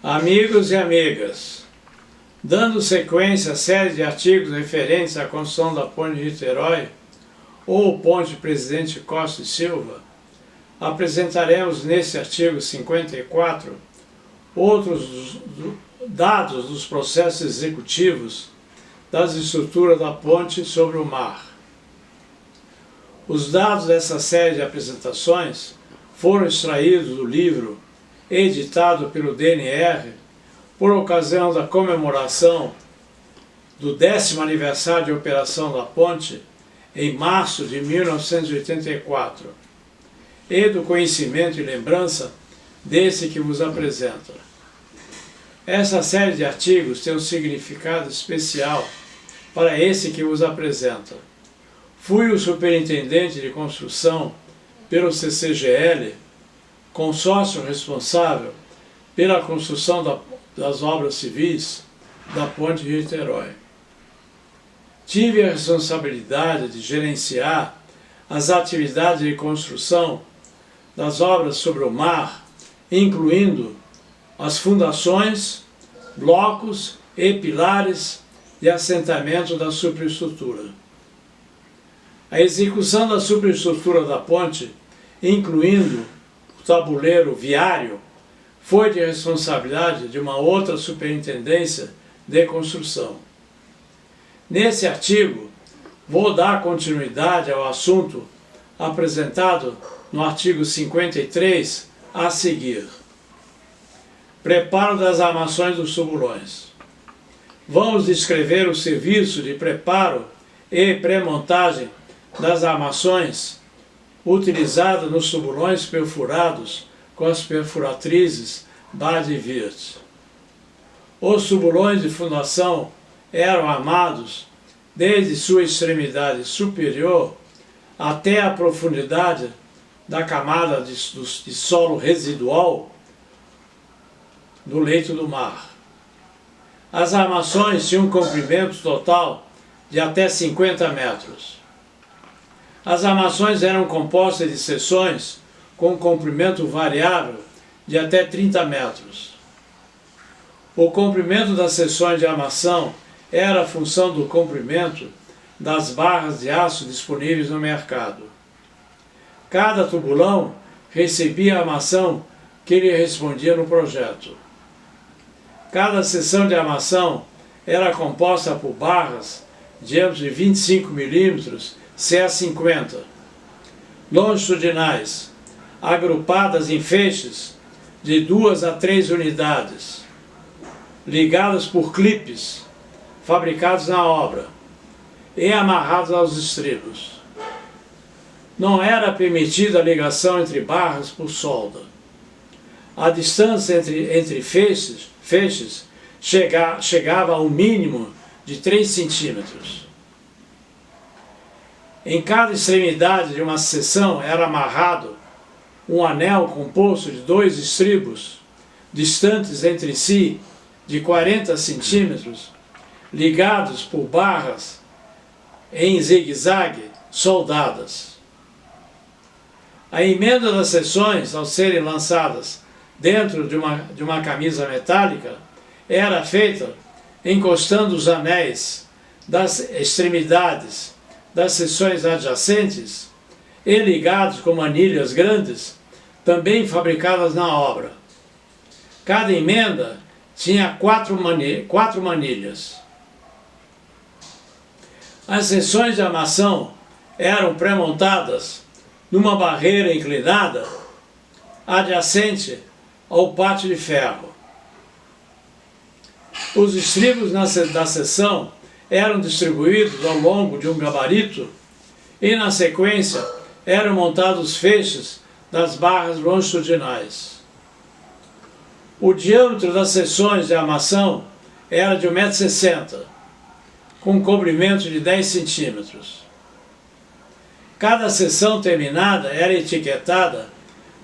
Amigos e amigas, dando sequência à série de artigos referentes à construção da Ponte de Niterói ou Ponte Presidente Costa e Silva, apresentaremos nesse artigo 54 outros dados dos processos executivos das estruturas da ponte sobre o mar. Os dados dessa série de apresentações foram extraídos do livro editado pelo DNR por ocasião da comemoração do 10º aniversário de operação da ponte em março de 1984 e do conhecimento e lembrança desse que vos apresenta. Essa série de artigos tem um significado especial para esse que vos apresenta. Fui o superintendente de construção pelo CCGL, consórcio responsável pela construção das obras civis da Ponte de Niterói. Tive a responsabilidade de gerenciar as atividades de construção das obras sobre o mar, incluindo as fundações, blocos e pilares de assentamento da superestrutura. A execução da superestrutura da ponte, incluindo o tabuleiro viário, foi de responsabilidade de uma outra superintendência de construção. Nesse artigo, vou dar continuidade ao assunto apresentado no artigo 53 a seguir. Preparo das armações dos tubulões. Vamos descrever o serviço de preparo e pré-montagem das armações utilizada nos tubulões perfurados com as perfuratrizes Bard-Wirth. Os tubulões de fundação eram armados desde sua extremidade superior até a profundidade da camada de solo residual do leito do mar. As armações tinham um comprimento total de até 50 metros. As armações eram compostas de seções com comprimento variável de até 30 metros. O comprimento das seções de armação era a função do comprimento das barras de aço disponíveis no mercado. Cada tubulão recebia a armação que lhe respondia no projeto. Cada seção de armação era composta por barras de diâmetro de 25 mm CA50, longitudinais, agrupadas em feixes de 2 a 3 unidades, ligadas por clipes fabricados na obra e amarrados aos estribos. Não era permitida a ligação entre barras por solda. A distância entre feixes chegava ao mínimo de 3 centímetros. Em cada extremidade de uma seção era amarrado um anel composto de 2 estribos, distantes entre si de 40 centímetros, ligados por barras em zigue-zague soldadas. A emenda das seções, ao serem lançadas dentro de uma camisa metálica, era feita encostando os anéis das extremidades das seções adjacentes e ligados com manilhas grandes, também fabricadas na obra. Cada emenda tinha 4 manilhas. As seções de armação eram pré-montadas numa barreira inclinada adjacente ao pátio de ferro. Os estribos da seção eram distribuídos ao longo de um gabarito e, na sequência, eram montados feixes das barras longitudinais. O diâmetro das seções de armação era de 1,60 m, com um comprimento de 10 centímetros. Cada seção terminada era etiquetada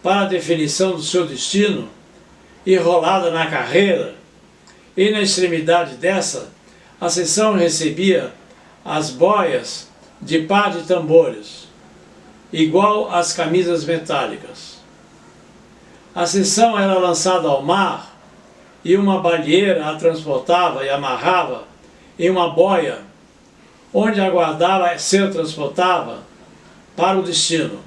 para a definição do seu destino e rolada na carreira, e na extremidade dessa, a seção recebia as boias de par de tambores, igual às camisas metálicas. A seção era lançada ao mar e uma balieira a transportava e amarrava em uma boia, onde aguardava ser transportada para o destino.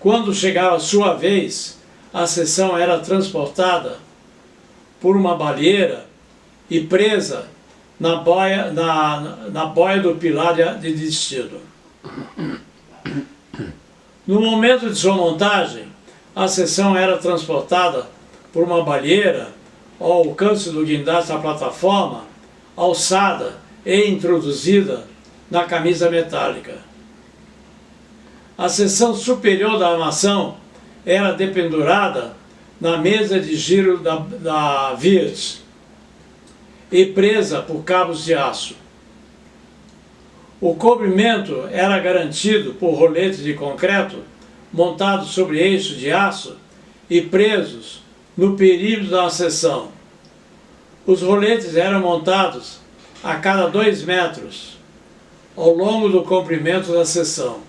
Quando chegava a sua vez, a seção era transportada por uma balieira e presa na boia do pilar de destino. No momento de sua montagem, a seção era transportada por uma balieira ao alcance do guindaste da plataforma, alçada e introduzida na camisa metálica. A seção superior da armação era dependurada na mesa de giro da Viet e presa por cabos de aço. O cobrimento era garantido por roletes de concreto montados sobre eixos de aço e presos no perímetro da seção. Os roletes eram montados a cada 2 metros ao longo do comprimento da seção.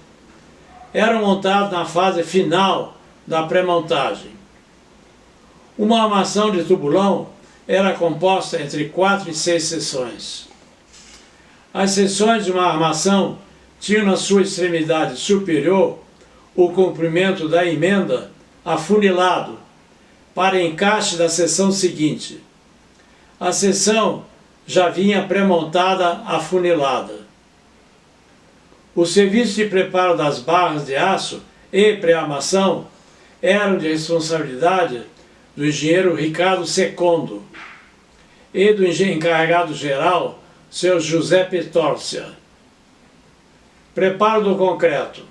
Eram montados na fase final da pré-montagem. Uma armação de tubulão era composta entre 4 e 6 seções. As seções de uma armação tinham na sua extremidade superior o comprimento da emenda afunilado para encaixe da seção seguinte. A seção já vinha pré-montada afunilada. O serviço de preparo das barras de aço e pré-armação eram de responsabilidade do engenheiro Ricardo Secondo e do encarregado geral, seu José Petórcia. Preparo do concreto.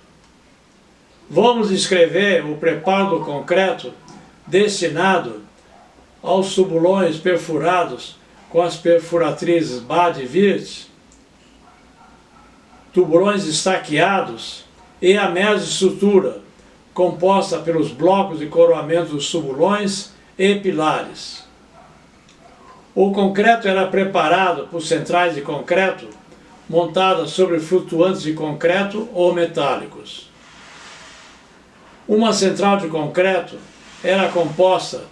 Vamos descrever o preparo do concreto destinado aos tubulões perfurados com as perfuratrizes Bad e Wirth, tubulões estaqueados e a mesoestrutura, composta pelos blocos de coroamento dos tubulões e pilares. O concreto era preparado por centrais de concreto montadas sobre flutuantes de concreto ou metálicos. Uma central de concreto era composta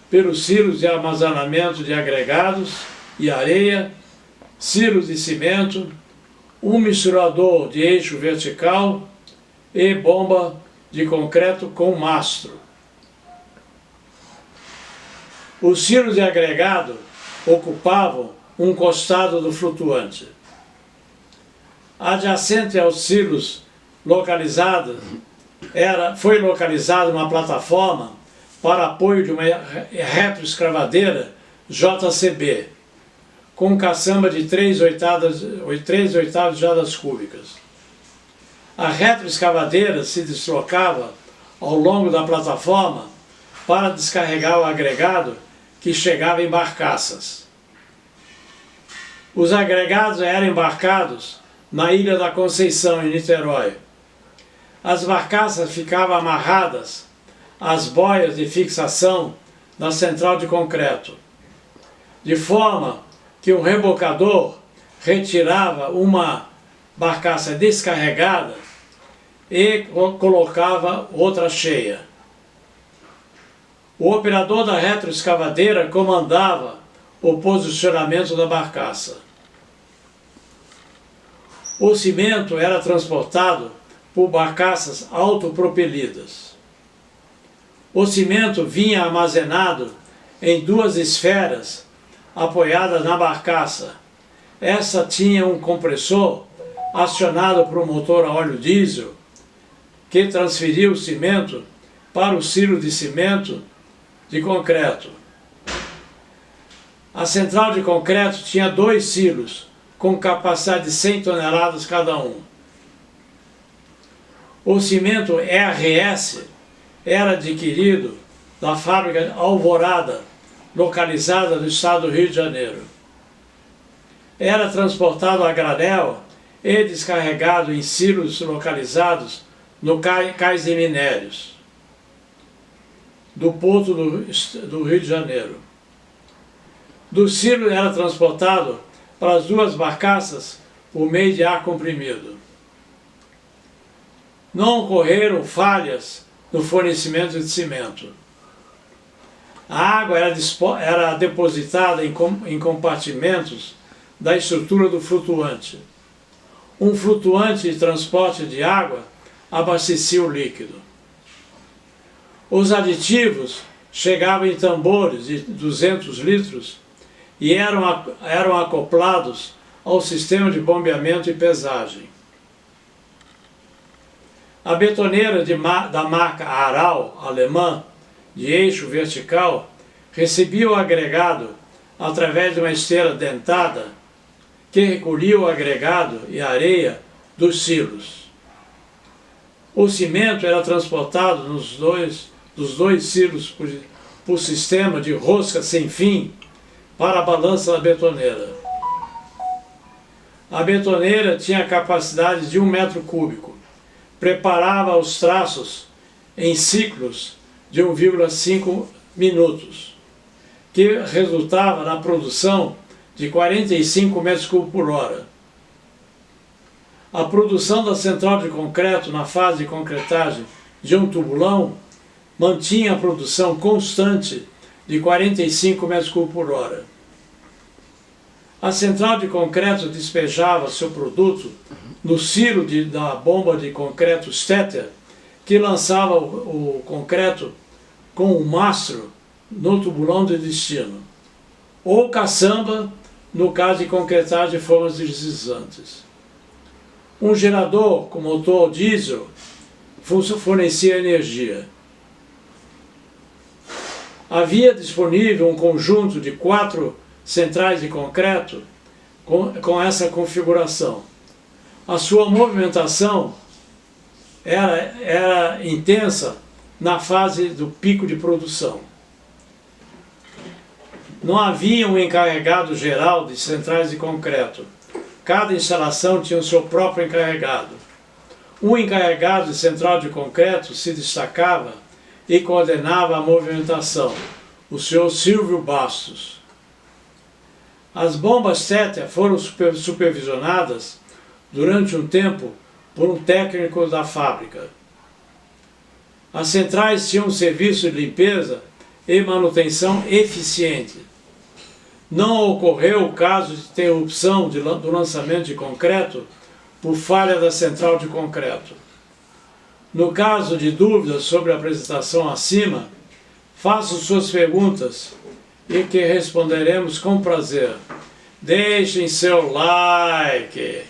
pelos silos de armazenamento de agregados e areia, silos de cimento, um misturador de eixo vertical e bomba de concreto com mastro. Os silos de agregado ocupavam um costado do flutuante. Adjacente aos silos foi localizada uma plataforma para apoio de uma retroescavadeira JCB, com caçamba de 3/8 jardas cúbicas. A retroescavadeira se deslocava ao longo da plataforma para descarregar o agregado que chegava em barcaças. Os agregados eram embarcados na Ilha da Conceição, em Niterói. As barcaças ficavam amarradas às boias de fixação na central de concreto, de forma que o rebocador retirava uma barcaça descarregada e colocava outra cheia. O operador da retroescavadeira comandava o posicionamento da barcaça. O cimento era transportado por barcaças autopropelidas. O cimento vinha armazenado em 2 esferas apoiadas na barcaça. Essa tinha um compressor acionado por um motor a óleo diesel que transferia o cimento para o silo de cimento de concreto. A central de concreto tinha 2 silos com capacidade de 100 toneladas cada um. O cimento RS era adquirido da fábrica Alvorada, localizada no estado do Rio de Janeiro. Era transportado a granel e descarregado em silos localizados no cais de minérios do Porto do Rio de Janeiro. Do silo era transportado para as 2 barcaças por meio de ar comprimido. Não ocorreram falhas no fornecimento de cimento. A água era depositada em compartimentos da estrutura do flutuante. Um flutuante de transporte de água abastecia o líquido. Os aditivos chegavam em tambores de 200 litros e eram acoplados ao sistema de bombeamento e pesagem. A betoneira da marca Aral, alemã, de eixo vertical, recebia o agregado através de uma esteira dentada que recolhia o agregado e a areia dos silos. O cimento era transportado dos dois silos por sistema de rosca sem fim para a balança da betoneira. A betoneira tinha a capacidade de 1 metro cúbico. Preparava os traços em ciclos de 1,5 minutos, que resultava na produção de 45 metros cúbicos por hora. A produção da central de concreto na fase de concretagem de um tubulão mantinha a produção constante de 45 metros cúbicos por hora. A central de concreto despejava seu produto no silo da bomba de concreto Stetter, que lançava o concreto com um mastro no tubulão de destino, ou caçamba, no caso de concretagem de formas deslizantes. Um gerador com motor diesel fornecia energia. Havia disponível um conjunto de 4 centrais de concreto com essa configuração. A sua movimentação era intensa na fase do pico de produção. Não havia um encarregado geral de centrais de concreto. Cada instalação tinha o seu próprio encarregado. Um encarregado de central de concreto se destacava e coordenava a movimentação, o senhor Silvio Bastos. As bombas Stetter foram supervisionadas durante um tempo por um técnico da fábrica. As centrais tinham um serviço de limpeza e manutenção eficiente. Não ocorreu o caso de interrupção do lançamento de concreto por falha da central de concreto. No caso de dúvidas sobre a apresentação acima, façam suas perguntas e que responderemos com prazer. Deixem seu like.